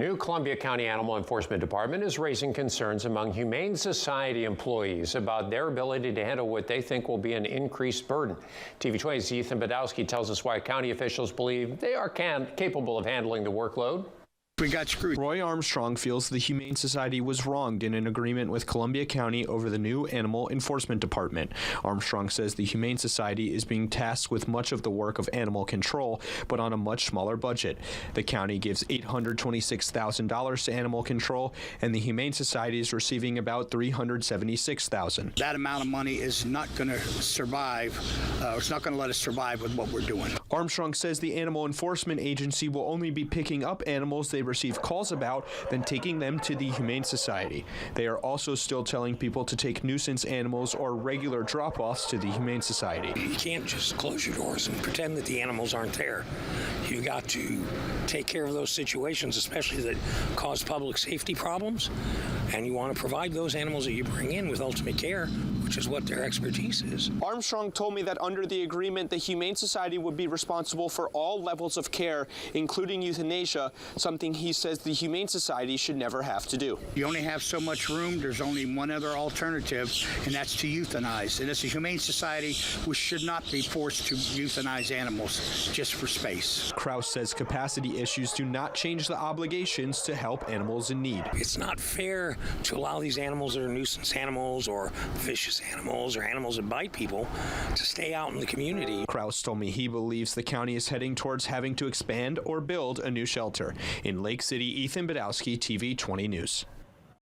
New Columbia County Animal Enforcement Department is raising concerns among Humane Society employees about their ability to handle what they think will be an increased burden. TV 20's Ethan Badowski tells us why county officials believe they are capable of handling the workload. We got screwed. Roy Armstrong feels the Humane Society was wronged in an agreement with Columbia County over the new Animal Enforcement Department. Armstrong says the Humane Society is being tasked with much of the work of animal control, but on a much smaller budget. The county gives $826,000 to animal control, and the Humane Society is receiving about $376,000. That amount of money is not going to survive. It's not going to let us survive with what we're doing. Armstrong says the Animal Enforcement Agency will only be picking up animals they receive calls about, then taking them to the Humane Society. They are also still telling people to take nuisance animals or regular drop-offs to the Humane Society. You can't just close your doors and pretend that the animals aren't there. You've got to take care of those situations, especially that cause public safety problems, and you want to provide those animals that you bring in with ultimate care, which is what their expertise is. Armstrong told me that under the agreement, the Humane Society would be responsible for all levels of care, including euthanasia, something he says the Humane Society should never have to do. You only have so much room. There's only one other alternative, and that's to euthanize. And as a Humane Society, we should not be forced to euthanize animals just for space. Krause says capacity issues do not change the obligations to help animals in need. It's not fair to allow these animals that are nuisance animals or vicious animals or animals that bite people to stay out in the community. Krause told me he believes the county is heading towards having to expand or build a new shelter. In Lake City, Ethan Badowski, TV 20 News.